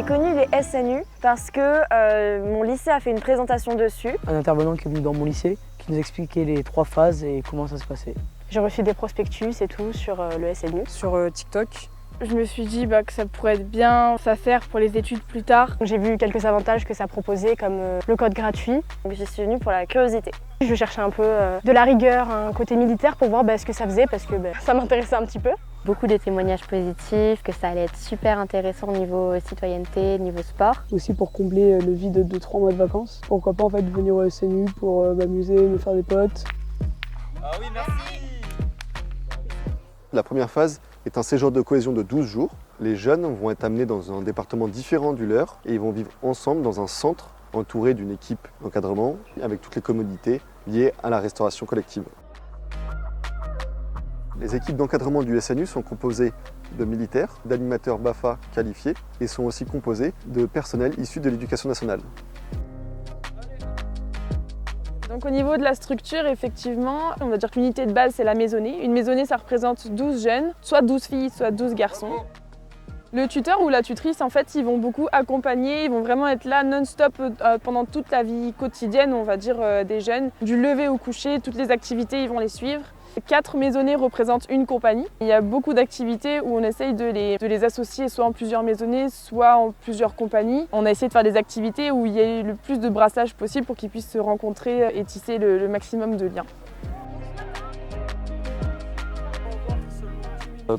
J'ai connu les SNU parce que mon lycée a fait une présentation dessus. Un intervenant qui est venu dans mon lycée, qui nous expliquait les 3 phases et comment ça se passait. J'ai reçu des prospectus et tout sur le SNU. Sur TikTok. Je me suis dit que ça pourrait être bien, ça sert pour les études plus tard. J'ai vu quelques avantages que ça proposait comme le code gratuit. Donc j'y suis venue pour la curiosité. Je cherchais un peu de la rigueur, un côté militaire pour voir ce que ça faisait parce que ça m'intéressait un petit peu. Beaucoup de témoignages positifs, que ça allait être super intéressant au niveau citoyenneté, niveau sport. Aussi pour combler le vide de 3 mois de vacances. Pourquoi pas en fait venir au SNU pour m'amuser, me faire des potes. Ah oui, merci. La première phase est un séjour de cohésion de 12 jours. Les jeunes vont être amenés dans un département différent du leur et ils vont vivre ensemble dans un centre entouré d'une équipe d'encadrement avec toutes les commodités liées à la restauration collective. Les équipes d'encadrement du SNU sont composées de militaires, d'animateurs BAFA qualifiés et sont aussi composées de personnel issu de l'éducation nationale. Donc au niveau de la structure, effectivement, on va dire que l'unité de base, c'est la maisonnée. Une maisonnée, ça représente 12 jeunes, soit 12 filles, soit 12 garçons. Le tuteur ou la tutrice, en fait, ils vont beaucoup accompagner, ils vont vraiment être là non-stop pendant toute la vie quotidienne, on va dire, des jeunes. Du lever au coucher, toutes les activités, ils vont les suivre. 4 maisonnées représentent une compagnie. Il y a beaucoup d'activités où on essaye de les associer soit en plusieurs maisonnées, soit en plusieurs compagnies. On a essayé de faire des activités où il y ait le plus de brassage possible pour qu'ils puissent se rencontrer et tisser le maximum de liens.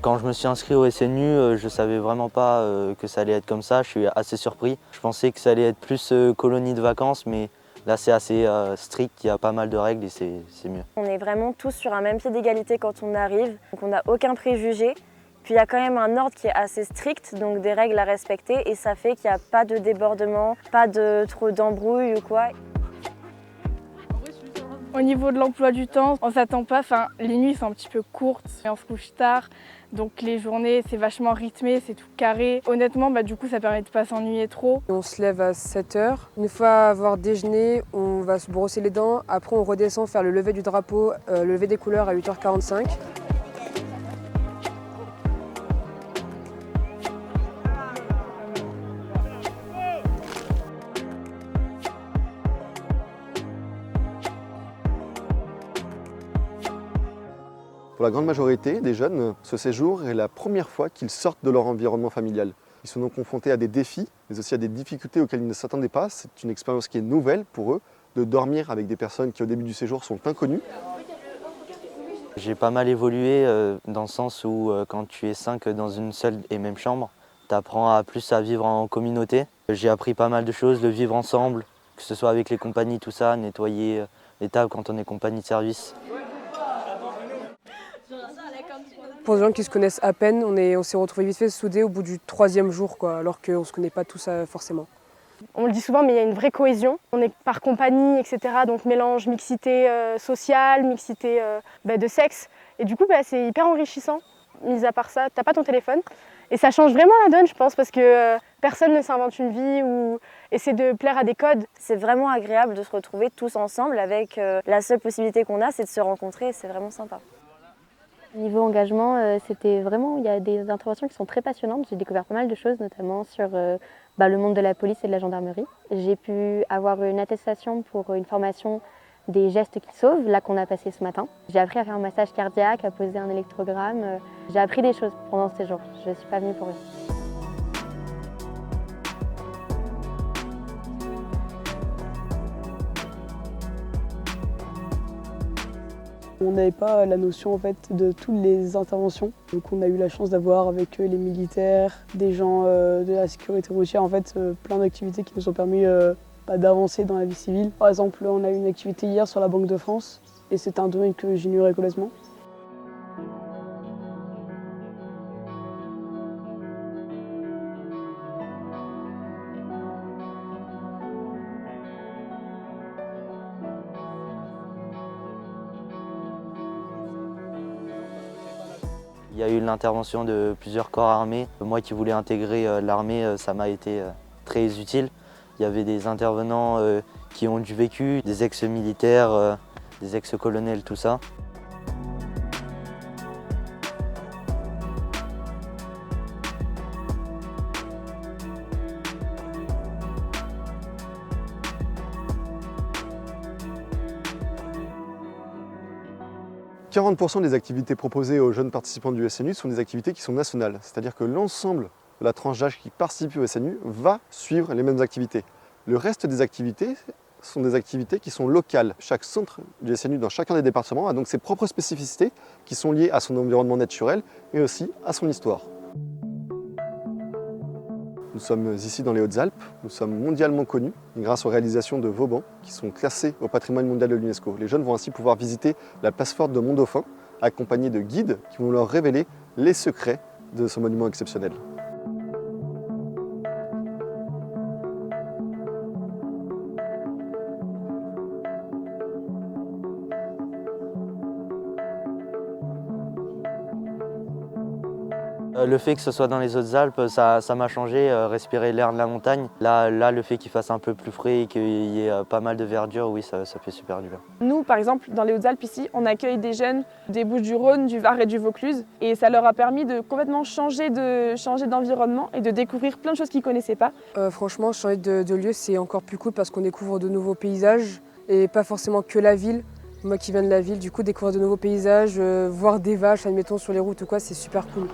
Quand je me suis inscrit au SNU, je ne savais vraiment pas que ça allait être comme ça. Je suis assez surpris. Je pensais que ça allait être plus colonie de vacances, mais là, c'est assez strict, il y a pas mal de règles et c'est mieux. On est vraiment tous sur un même pied d'égalité quand on arrive, donc on n'a aucun préjugé. Puis il y a quand même un ordre qui est assez strict, donc des règles à respecter et ça fait qu'il n'y a pas de débordement, pas de trop d'embrouilles ou quoi. Au niveau de l'emploi du temps, on s'attend pas, les nuits sont un petit peu courtes et on se couche tard. Donc les journées, c'est vachement rythmé, c'est tout carré. Honnêtement, du coup, ça permet de pas s'ennuyer trop. On se lève à 7 h. Une fois avoir déjeuné, on va se brosser les dents. Après, on redescend faire le lever du drapeau, le lever des couleurs à 8h45. Pour la grande majorité des jeunes, ce séjour est la première fois qu'ils sortent de leur environnement familial. Ils sont donc confrontés à des défis, mais aussi à des difficultés auxquelles ils ne s'attendaient pas. C'est une expérience qui est nouvelle pour eux, de dormir avec des personnes qui au début du séjour sont inconnues. J'ai pas mal évolué dans le sens où quand tu es 5 dans une seule et même chambre, tu apprends plus à vivre en communauté. J'ai appris pas mal de choses, de vivre ensemble, que ce soit avec les compagnies, tout ça, nettoyer les tables quand on est compagnie de service. Pour les gens qui se connaissent à peine, on s'est retrouvés vite fait soudés au bout du 3e jour, alors qu'on ne se connaît pas tous forcément. On le dit souvent, mais il y a une vraie cohésion. On est par compagnie, etc. Donc mélange mixité sociale, mixité de sexe. Et du coup, c'est hyper enrichissant. Mis à part ça, t'as pas ton téléphone. Et ça change vraiment la donne, je pense, parce que personne ne s'invente une vie ou essaie de plaire à des codes. C'est vraiment agréable de se retrouver tous ensemble avec la seule possibilité qu'on a, c'est de se rencontrer et c'est vraiment sympa. Niveau engagement, il y a des interventions qui sont très passionnantes. J'ai découvert pas mal de choses, notamment sur le monde de la police et de la gendarmerie. J'ai pu avoir une attestation pour une formation des gestes qui sauvent, là qu'on a passé ce matin. J'ai appris à faire un massage cardiaque, à poser un électrogramme. J'ai appris des choses pendant ce séjour. Je ne suis pas venue pour eux. On n'avait pas la notion en fait de toutes les interventions. Donc on a eu la chance d'avoir avec les militaires, des gens de la sécurité routière, plein d'activités qui nous ont permis d'avancer dans la vie civile. Par exemple, on a eu une activité hier sur la Banque de France et c'est un domaine que j'ignorais complètement. Il y a eu l'intervention de plusieurs corps armés. Moi qui voulais intégrer l'armée, ça m'a été très utile. Il y avait des intervenants qui ont du vécu, des ex-militaires, des ex-colonels, tout ça. 40% des activités proposées aux jeunes participants du SNU sont des activités qui sont nationales, c'est-à-dire que l'ensemble de la tranche d'âge qui participe au SNU va suivre les mêmes activités. Le reste des activités sont des activités qui sont locales. Chaque centre du SNU dans chacun des départements a donc ses propres spécificités qui sont liées à son environnement naturel et aussi à son histoire. Nous sommes ici dans les Hautes-Alpes, nous sommes mondialement connus grâce aux réalisations de Vauban qui sont classées au patrimoine mondial de l'UNESCO. Les jeunes vont ainsi pouvoir visiter la place forte de Mont-Dauphin accompagnés de guides qui vont leur révéler les secrets de ce monument exceptionnel. Le fait que ce soit dans les Hautes-Alpes, ça m'a changé, respirer l'air de la montagne. Là, le fait qu'il fasse un peu plus frais et qu'il y ait pas mal de verdure, oui, ça fait super du bien. Nous, par exemple, dans les Hautes-Alpes ici, on accueille des jeunes des Bouches-du-Rhône, du Var et du Vaucluse. Et ça leur a permis de complètement changer d'environnement et de découvrir plein de choses qu'ils ne connaissaient pas. Franchement, changer de lieu, c'est encore plus cool parce qu'on découvre de nouveaux paysages et pas forcément que la ville. Moi qui viens de la ville, du coup, découvrir de nouveaux paysages, voir des vaches, admettons, sur les routes ou quoi, c'est super cool.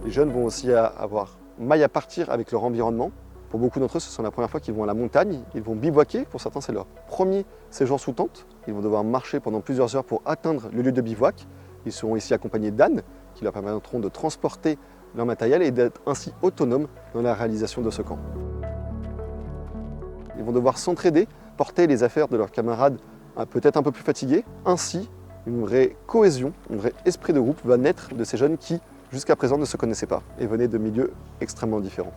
Les jeunes vont aussi avoir maille à partir avec leur environnement. Pour beaucoup d'entre eux, ce sera la première fois qu'ils vont à la montagne. Ils vont bivouaquer. Pour certains, c'est leur premier séjour sous tente. Ils vont devoir marcher pendant plusieurs heures pour atteindre le lieu de bivouac. Ils seront ici accompagnés d'ânes qui leur permettront de transporter leur matériel et d'être ainsi autonomes dans la réalisation de ce camp. Ils vont devoir s'entraider, porter les affaires de leurs camarades peut-être un peu plus fatigués. Ainsi, une vraie cohésion, un vrai esprit de groupe va naître de ces jeunes qui, jusqu'à présent, ne se connaissaient pas et venaient de milieux extrêmement différents.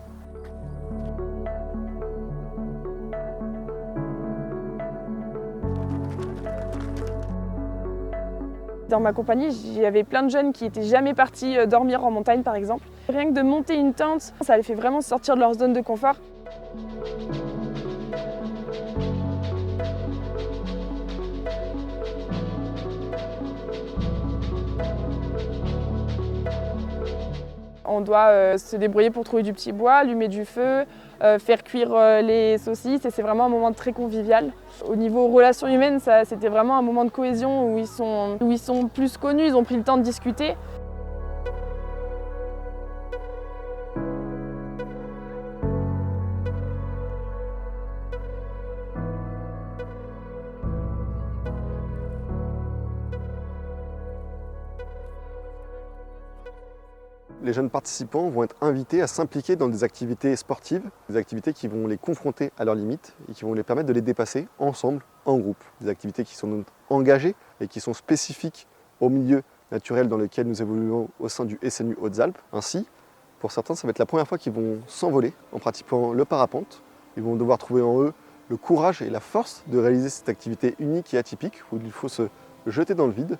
Dans ma compagnie, il y avait plein de jeunes qui n'étaient jamais partis dormir en montagne, par exemple. Rien que de monter une tente, ça les fait vraiment sortir de leur zone de confort. On doit se débrouiller pour trouver du petit bois, allumer du feu, faire cuire les saucisses et c'est vraiment un moment très convivial. Au niveau relations humaines, c'était vraiment un moment de cohésion où ils sont plus connus, ils ont pris le temps de discuter. Les jeunes participants vont être invités à s'impliquer dans des activités sportives, des activités qui vont les confronter à leurs limites et qui vont les permettre de les dépasser ensemble, en groupe. Des activités qui sont donc engagées et qui sont spécifiques au milieu naturel dans lequel nous évoluons au sein du SNU Hautes-Alpes. Ainsi, pour certains, ça va être la première fois qu'ils vont s'envoler en pratiquant le parapente. Ils vont devoir trouver en eux le courage et la force de réaliser cette activité unique et atypique où il faut se jeter dans le vide.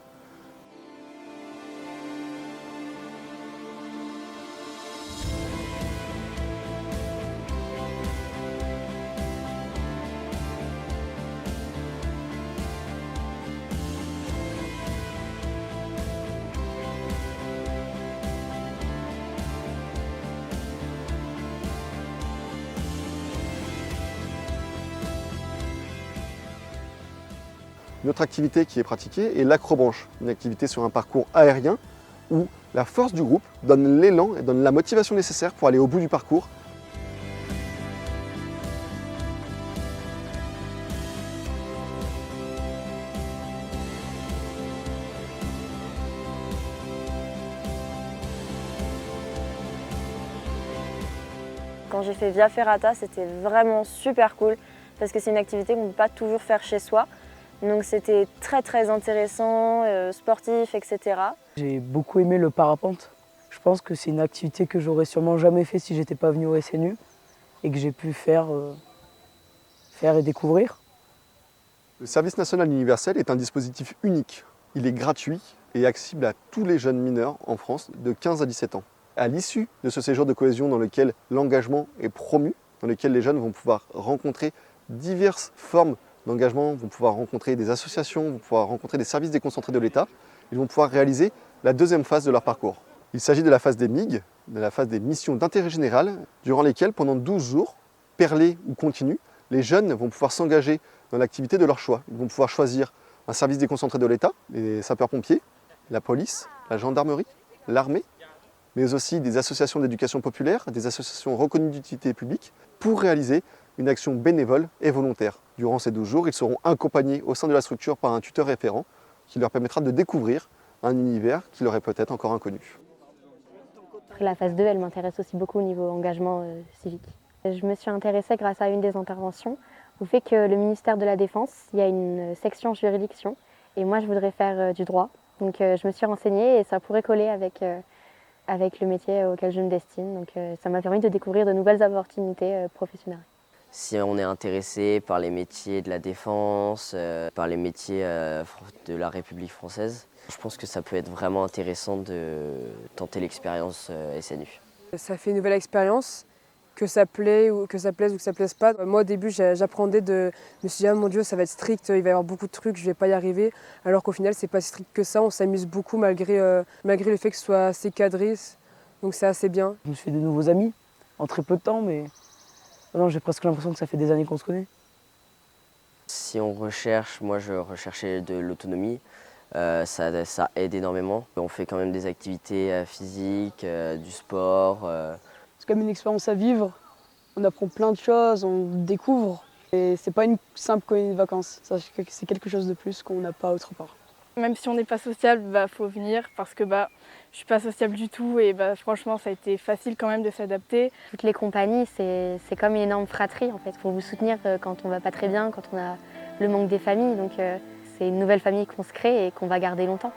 Une autre activité qui est pratiquée est l'acrobranche, une activité sur un parcours aérien où la force du groupe donne l'élan et donne la motivation nécessaire pour aller au bout du parcours. Quand j'ai fait Via Ferrata, c'était vraiment super cool parce que c'est une activité qu'on ne peut pas toujours faire chez soi. Donc c'était très intéressant, sportif, etc. J'ai beaucoup aimé le parapente. Je pense que c'est une activité que j'aurais sûrement jamais fait si j'étais pas venu au SNU et que j'ai pu faire et découvrir. Le service national universel est un dispositif unique. Il est gratuit et accessible à tous les jeunes mineurs en France de 15 à 17 ans. À l'issue de ce séjour de cohésion dans lequel l'engagement est promu, dans lequel les jeunes vont pouvoir rencontrer diverses formes d'engagement, vont pouvoir rencontrer des associations, vont pouvoir rencontrer des services déconcentrés de l'État. Ils vont pouvoir réaliser la deuxième phase de leur parcours. Il s'agit de la phase des MIG, de la phase des missions d'intérêt général, durant lesquelles, pendant 12 jours, perlés ou continus, les jeunes vont pouvoir s'engager dans l'activité de leur choix. Ils vont pouvoir choisir un service déconcentré de l'État, les sapeurs-pompiers, la police, la gendarmerie, l'armée, mais aussi des associations d'éducation populaire, des associations reconnues d'utilité publique, pour réaliser une action bénévole et volontaire. Durant ces 12 jours, ils seront accompagnés au sein de la structure par un tuteur référent qui leur permettra de découvrir un univers qui leur est peut-être encore inconnu. La phase 2, elle m'intéresse aussi beaucoup au niveau engagement civique. Je me suis intéressée grâce à une des interventions au fait que le ministère de la Défense, il y a une section juridiction et moi je voudrais faire du droit. Donc je me suis renseignée et ça pourrait coller avec le métier auquel je me destine. Donc ça m'a permis de découvrir de nouvelles opportunités professionnelles. Si on est intéressé par les métiers de la défense, par les métiers de la République française, je pense que ça peut être vraiment intéressant de tenter l'expérience SNU. Ça fait une nouvelle expérience, que ça plaise ou que ça plaise pas. Moi au début j'apprenais je me suis dit ah mon Dieu ça va être strict, il va y avoir beaucoup de trucs, je vais pas y arriver. Alors qu'au final c'est pas si strict que ça, on s'amuse beaucoup malgré le fait que ce soit assez cadré. Donc c'est assez bien. Je me suis fait de nouveaux amis en très peu de temps, mais non, j'ai presque l'impression que ça fait des années qu'on se connaît. Si on recherche, moi je recherchais de l'autonomie, ça aide énormément. On fait quand même des activités physiques, du sport. C'est comme une expérience à vivre. On apprend plein de choses, on découvre. Et c'est pas une simple colonie de vacances. C'est quelque chose de plus qu'on n'a pas autre part. Même si on n'est pas sociable, faut venir parce que je suis pas sociable du tout et franchement ça a été facile quand même de s'adapter. Toutes les compagnies, c'est comme une énorme fratrie en fait. Il faut vous soutenir quand on va pas très bien, quand on a le manque des familles. Donc c'est une nouvelle famille qu'on se crée et qu'on va garder longtemps.